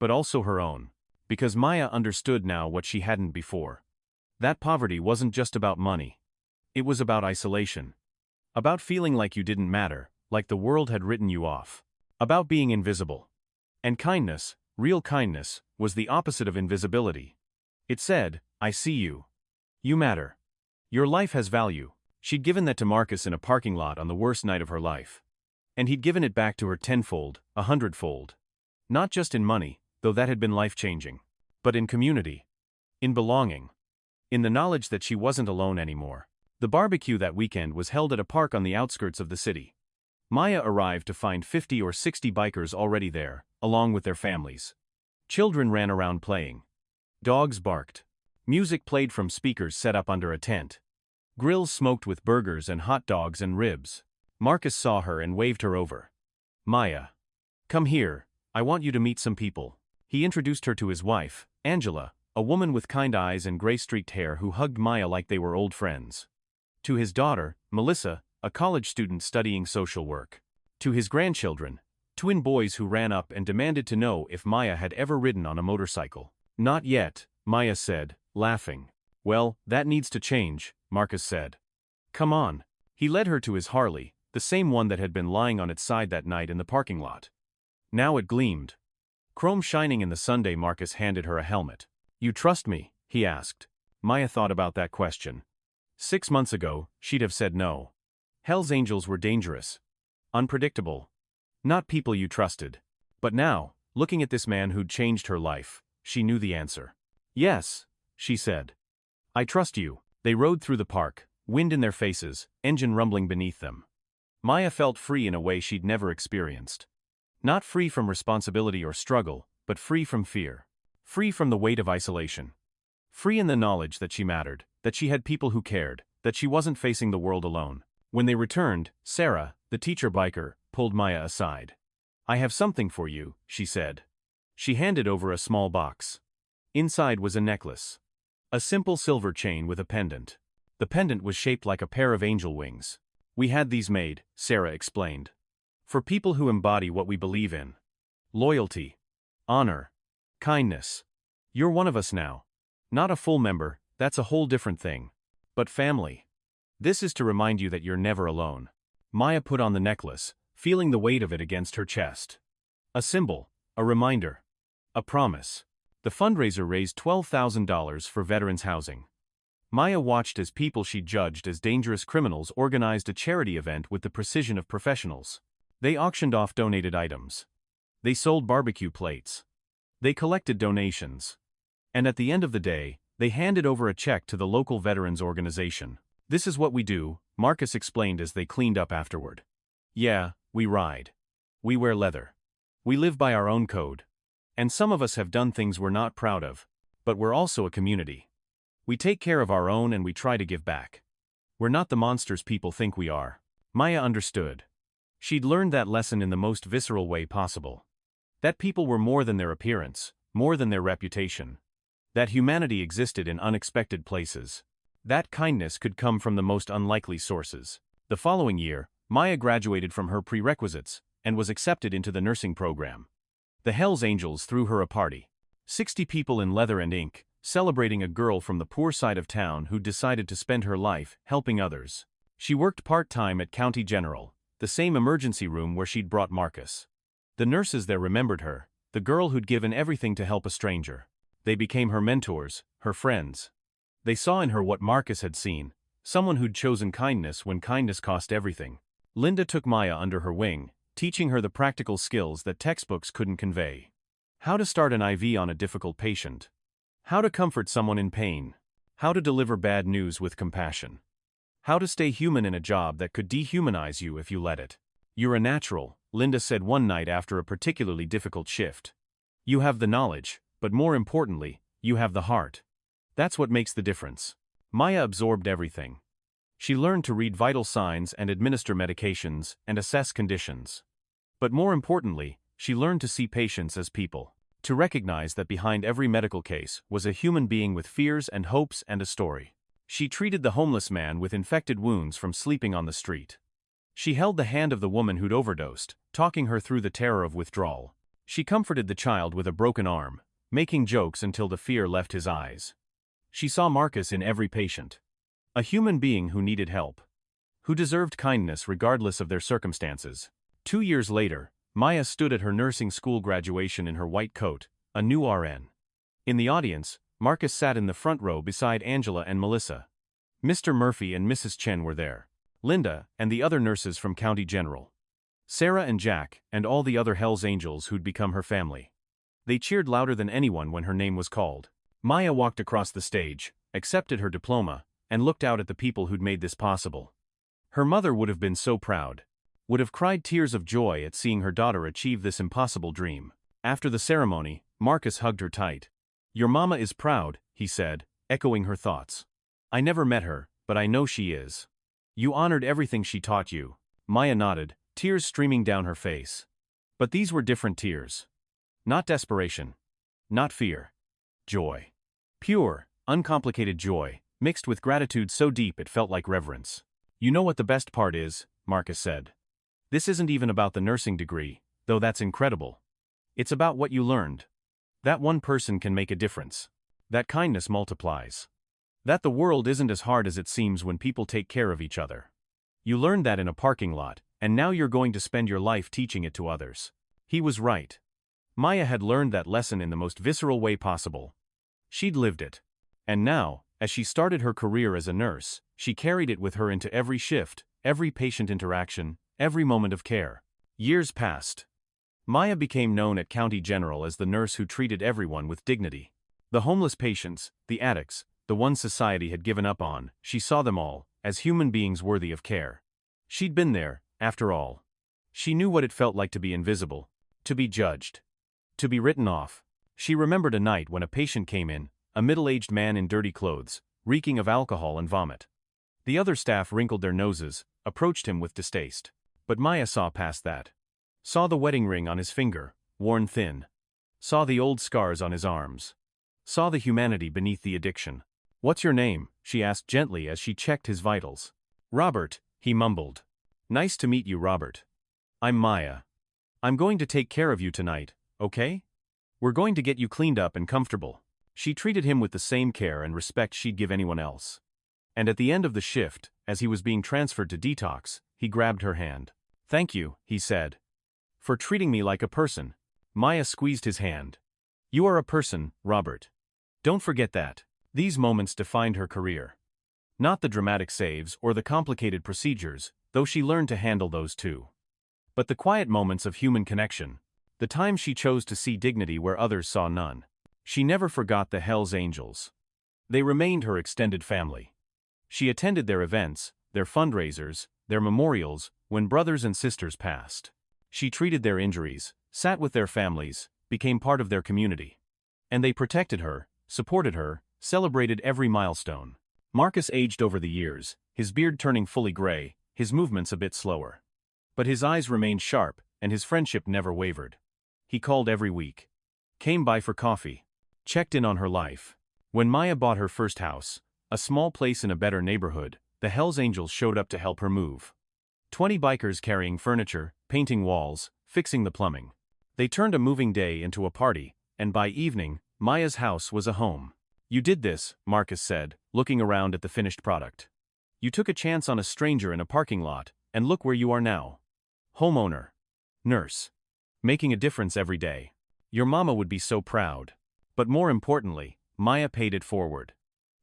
But also her own. Because Maya understood now what she hadn't before. That poverty wasn't just about money. It was about isolation. About feeling like you didn't matter, like the world had written you off. About being invisible. And kindness, real kindness, was the opposite of invisibility. It said, "I see you. You matter. Your life has value." She'd given that to Marcus in a parking lot on the worst night of her life. And he'd given it back to her 10-fold, 100-fold. Not just in money, though that had been life-changing. But in community. In belonging. In the knowledge that she wasn't alone anymore. The barbecue that weekend was held at a park on the outskirts of the city. Maya arrived to find 50 or 60 bikers already there, along with their families. Children ran around playing. Dogs barked. Music played from speakers set up under a tent. Grills smoked with burgers and hot dogs and ribs. Marcus saw her and waved her over. "Maya. Come here, I want you to meet some people." He introduced her to his wife, Angela, a woman with kind eyes and gray-streaked hair who hugged Maya like they were old friends. To his daughter, Melissa, a college student studying social work. To his grandchildren, twin boys who ran up and demanded to know if Maya had ever ridden on a motorcycle. "Not yet," Maya said, laughing. "Well, that needs to change," Marcus said. "Come on." He led her to his Harley, the same one that had been lying on its side that night in the parking lot. Now it gleamed. Chrome shining in the sunday. Marcus handed her a helmet. "You trust me?" he asked. Maya thought about that question. 6 months ago, she'd have said no. Hell's Angels were dangerous. Unpredictable. Not people you trusted. But now, looking at this man who'd changed her life, she knew the answer. "Yes," she said. "I trust you." They rode through the park, wind in their faces, engine rumbling beneath them. Maya felt free in a way she'd never experienced. Not free from responsibility or struggle, but free from fear. Free from the weight of isolation. Free in the knowledge that she mattered, that she had people who cared, that she wasn't facing the world alone. When they returned, Sarah, the teacher biker, pulled Maya aside. "I have something for you," she said. She handed over a small box. Inside was a necklace. A simple silver chain with a pendant. The pendant was shaped like a pair of angel wings. "We had these made," Sarah explained. "For people who embody what we believe in. Loyalty. Honor. Kindness. You're one of us now. Not a full member, that's a whole different thing. But family. This is to remind you that you're never alone." Maya put on the necklace, feeling the weight of it against her chest. A symbol, a reminder, a promise. The fundraiser raised $12,000 for veterans housing. Maya watched as people she judged as dangerous criminals organized a charity event with the precision of professionals. They auctioned off donated items. They sold barbecue plates. They collected donations. And at the end of the day, they handed over a check to the local veterans organization. This is what we do, Marcus explained as they cleaned up afterward. Yeah, we ride. We wear leather. We live by our own code. And some of us have done things we're not proud of, but we're also a community. We take care of our own and we try to give back. We're not the monsters people think we are. Maya understood. She'd learned that lesson in the most visceral way possible. That people were more than their appearance, more than their reputation. That humanity existed in unexpected places. That kindness could come from the most unlikely sources. The following year, Maya graduated from her prerequisites and was accepted into the nursing program. The Hells Angels threw her a party. 60 people in leather and ink, celebrating a girl from the poor side of town who decided to spend her life helping others. She worked part-time at County General, the same emergency room where she'd brought Marcus. The nurses there remembered her, the girl who'd given everything to help a stranger. They became her mentors, her friends. They saw in her what Marcus had seen, someone who'd chosen kindness when kindness cost everything. Linda took Maya under her wing, teaching her the practical skills that textbooks couldn't convey. How to start an IV on a difficult patient. How to comfort someone in pain. How to deliver bad news with compassion. How to stay human in a job that could dehumanize you if you let it. You're a natural, Linda said one night after a particularly difficult shift. You have the knowledge, but more importantly, you have the heart. That's what makes the difference. Maya absorbed everything. She learned to read vital signs and administer medications and assess conditions. But more importantly, she learned to see patients as people. To recognize that behind every medical case was a human being with fears and hopes and a story. She treated the homeless man with infected wounds from sleeping on the street. She held the hand of the woman who'd overdosed, talking her through the terror of withdrawal. She comforted the child with a broken arm, making jokes until the fear left his eyes. She saw Marcus in every patient. A human being who needed help. Who deserved kindness regardless of their circumstances. 2 years later, Maya stood at her nursing school graduation in her white coat, a new RN. In the audience, Marcus sat in the front row beside Angela and Melissa. Mr. Murphy and Mrs. Chen were there. Linda, and the other nurses from County General. Sarah and Jack, and all the other Hells Angels who'd become her family. They cheered louder than anyone when her name was called. Maya walked across the stage, accepted her diploma, and looked out at the people who'd made this possible. Her mother would have been so proud. Would have cried tears of joy at seeing her daughter achieve this impossible dream. After the ceremony, Marcus hugged her tight. Your mama is proud, he said, echoing her thoughts. I never met her, but I know she is. You honored everything she taught you. Maya nodded, tears streaming down her face. But these were different tears. Not desperation. Not fear. Joy. Pure, uncomplicated joy, mixed with gratitude so deep it felt like reverence. You know what the best part is, Marcus said. This isn't even about the nursing degree, though that's incredible. It's about what you learned. That one person can make a difference. That kindness multiplies. That the world isn't as hard as it seems when people take care of each other. You learned that in a parking lot, and now you're going to spend your life teaching it to others. He was right. Maya had learned that lesson in the most visceral way possible. She'd lived it. And now, as she started her career as a nurse, she carried it with her into every shift, every patient interaction, every moment of care. Years passed. Maya became known at County General as the nurse who treated everyone with dignity. The homeless patients, the addicts, the ones society had given up on, she saw them all as human beings worthy of care. She'd been there, after all. She knew what it felt like to be invisible, to be judged, to be written off. She remembered a night when a patient came in, a middle-aged man in dirty clothes, reeking of alcohol and vomit. The other staff wrinkled their noses, approached him with distaste. But Maya saw past that. Saw the wedding ring on his finger, worn thin. Saw the old scars on his arms. Saw the humanity beneath the addiction. What's your name? She asked gently as she checked his vitals. Robert, he mumbled. Nice to meet you, Robert. I'm Maya. I'm going to take care of you tonight, okay? We're going to get you cleaned up and comfortable. She treated him with the same care and respect she'd give anyone else. And at the end of the shift, as he was being transferred to detox, he grabbed her hand. Thank you, he said. For treating me like a person. Maya squeezed his hand. You are a person, Robert. Don't forget that. These moments defined her career. Not the dramatic saves or the complicated procedures, though she learned to handle those too. But the quiet moments of human connection. The time she chose to see dignity where others saw none. She never forgot the Hells Angels. They remained her extended family. She attended their events, their fundraisers, their memorials, when brothers and sisters passed. She treated their injuries, sat with their families, became part of their community. And they protected her, supported her, celebrated every milestone. Marcus aged over the years, his beard turning fully gray, his movements a bit slower. But his eyes remained sharp, and his friendship never wavered. He called every week. Came by for coffee. Checked in on her life. When Maya bought her first house, a small place in a better neighborhood, the Hells Angels showed up to help her move. 20 bikers carrying furniture, painting walls, fixing the plumbing. They turned a moving day into a party, and by evening, Maya's house was a home. You did this, Marcus said, looking around at the finished product. You took a chance on a stranger in a parking lot, and look where you are now. Homeowner. Nurse. Making a difference every day. Your mama would be so proud. But more importantly, Maya paid it forward.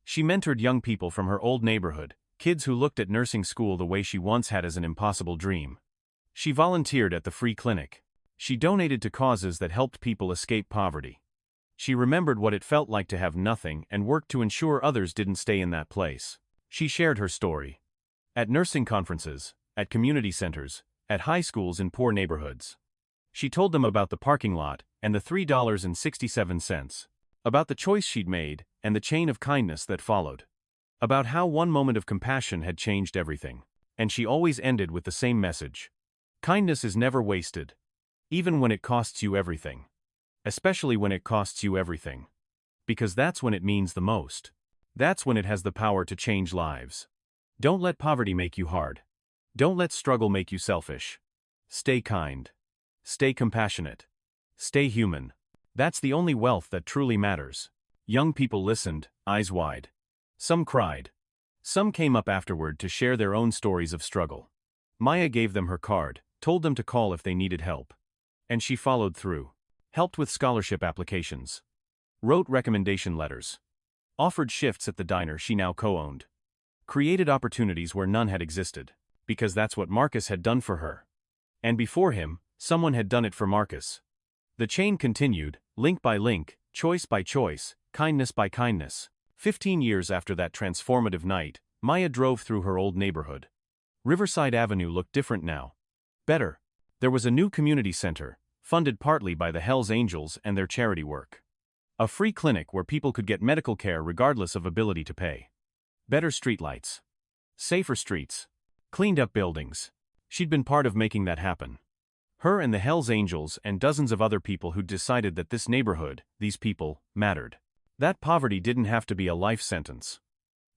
She mentored young people from her old neighborhood, kids who looked at nursing school the way she once had as an impossible dream. She volunteered at the free clinic. She donated to causes that helped people escape poverty. She remembered what it felt like to have nothing and worked to ensure others didn't stay in that place. She shared her story. At nursing conferences, at community centers, at high schools in poor neighborhoods. She told them about the parking lot and the $3.67. About the choice she'd made and the chain of kindness that followed. About how one moment of compassion had changed everything. And she always ended with the same message. Kindness is never wasted. Even when it costs you everything. Especially when it costs you everything. Because that's when it means the most. That's when it has the power to change lives. Don't let poverty make you hard. Don't let struggle make you selfish. Stay kind. Stay compassionate. Stay human. That's the only wealth that truly matters. Young people listened, eyes wide. Some cried. Some came up afterward to share their own stories of struggle. Maya gave them her card, told them to call if they needed help. And she followed through. Helped with scholarship applications. Wrote recommendation letters. Offered shifts at the diner she now co-owned. Created opportunities where none had existed. Because that's what Marcus had done for her. And before him, someone had done it for Marcus. The chain continued, link by link, choice by choice, kindness by kindness. 15 years after that transformative night, Maya drove through her old neighborhood. Riverside Avenue looked different now. Better. There was a new community center, funded partly by the Hells Angels and their charity work. A free clinic where people could get medical care regardless of ability to pay. Better streetlights. Safer streets. Cleaned up buildings. She'd been part of making that happen. Her and the Hells Angels and dozens of other people who'd decided that this neighborhood, these people, mattered. That poverty didn't have to be a life sentence.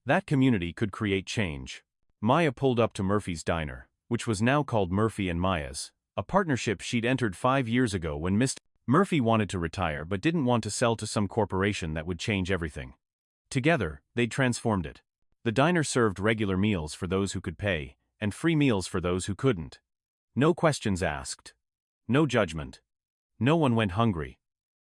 That community could create change. Maya pulled up to Murphy's Diner, which was now called Murphy and Maya's, a partnership she'd entered 5 years ago when Mr. Murphy wanted to retire but didn't want to sell to some corporation that would change everything. Together, they'd transformed it. The diner served regular meals for those who could pay, and free meals for those who couldn't. No questions asked. No judgment. No one went hungry.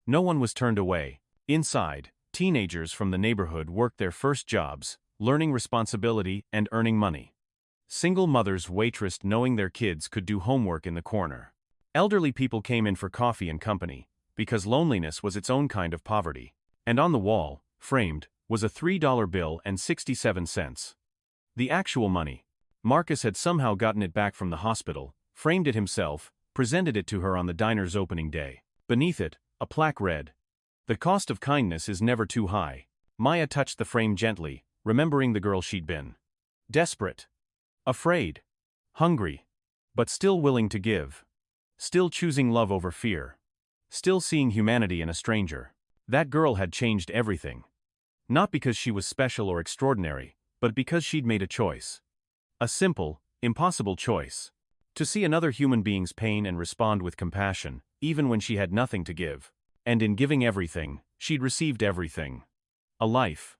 No one was turned away. Inside, teenagers from the neighborhood worked their first jobs, learning responsibility and earning money. Single mothers waitressed knowing their kids could do homework in the corner. Elderly people came in for coffee and company, because loneliness was its own kind of poverty. And on the wall, framed, was a $3 bill and 67 cents. The actual money. Marcus had somehow gotten it back from the hospital, framed it himself, presented it to her on the diner's opening day. Beneath it, a plaque read, "The cost of kindness is never too high." Maya touched the frame gently, remembering the girl she'd been. Desperate. Afraid. Hungry. But still willing to give. Still choosing love over fear. Still seeing humanity in a stranger. That girl had changed everything. Not because she was special or extraordinary, but because she'd made a choice. A simple, impossible choice. To see another human being's pain and respond with compassion, even when she had nothing to give. And in giving everything, she'd received everything. A life.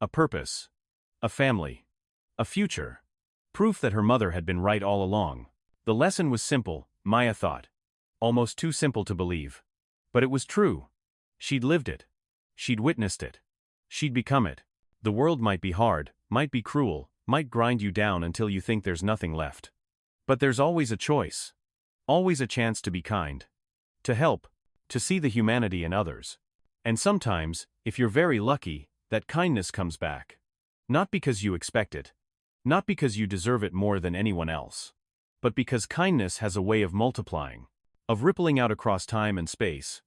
A purpose. A family. A future. Proof that her mother had been right all along. The lesson was simple, Maya thought. Almost too simple to believe. But it was true. She'd lived it. She'd witnessed it. She'd become it. The world might be hard, might be cruel, might grind you down until you think there's nothing left. But there's always a choice. Always a chance to be kind. To help. To see the humanity in others. And sometimes, if you're very lucky, that kindness comes back. Not because you expect it. Not because you deserve it more than anyone else. But because kindness has a way of multiplying. Of rippling out across time and space.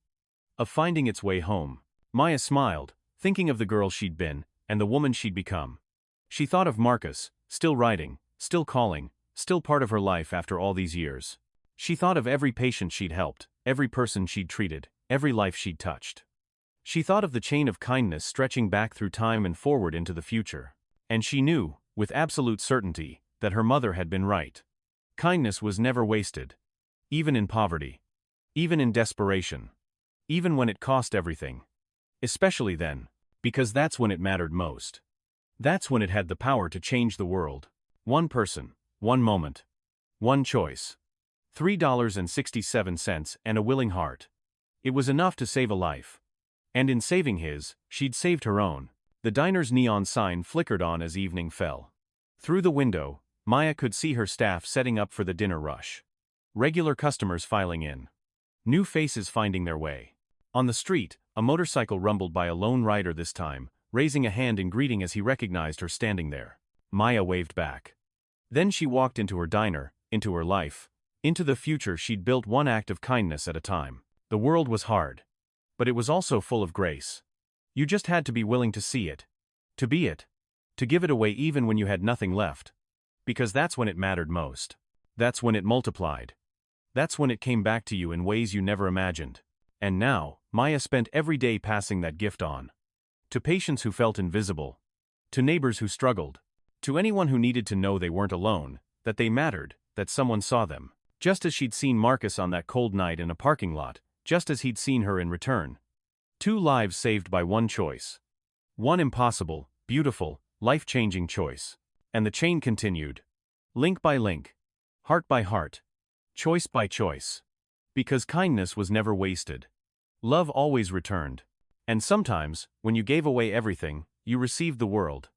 Of finding its way home. Maya smiled, thinking of the girl she'd been, and the woman she'd become. She thought of Marcus, still writing, still calling, still part of her life after all these years. She thought of every patient she'd helped, every person she'd treated, every life she'd touched. She thought of the chain of kindness stretching back through time and forward into the future. And she knew, with absolute certainty, that her mother had been right. Kindness was never wasted. Even in poverty. Even in desperation. Even when it cost everything. Especially then. Because that's when it mattered most. That's when it had the power to change the world. One person, one moment. One choice. $3.67 and a willing heart. It was enough to save a life. And in saving his, she'd saved her own. The diner's neon sign flickered on as evening fell. Through the window, Maya could see her staff setting up for the dinner rush. Regular customers filing in. New faces finding their way. On the street, a motorcycle rumbled by a lone rider this time, raising a hand in greeting as he recognized her standing there. Maya waved back. Then she walked into her diner, into her life, into the future she'd built one act of kindness at a time. The world was hard. But it was also full of grace. You just had to be willing to see it. To be it. To give it away even when you had nothing left. Because that's when it mattered most. That's when it multiplied. That's when it came back to you in ways you never imagined. And now, Maya spent every day passing that gift on. To patients who felt invisible. To neighbors who struggled. To anyone who needed to know they weren't alone, that they mattered, that someone saw them. Just as she'd seen Marcus on that cold night in a parking lot, just as he'd seen her in return. 2 lives saved by one choice. One impossible, beautiful, life-changing choice. And the chain continued. Link by link. Heart by heart. Choice by choice. Because kindness was never wasted. Love always returned. And sometimes, when you gave away everything, you received the world.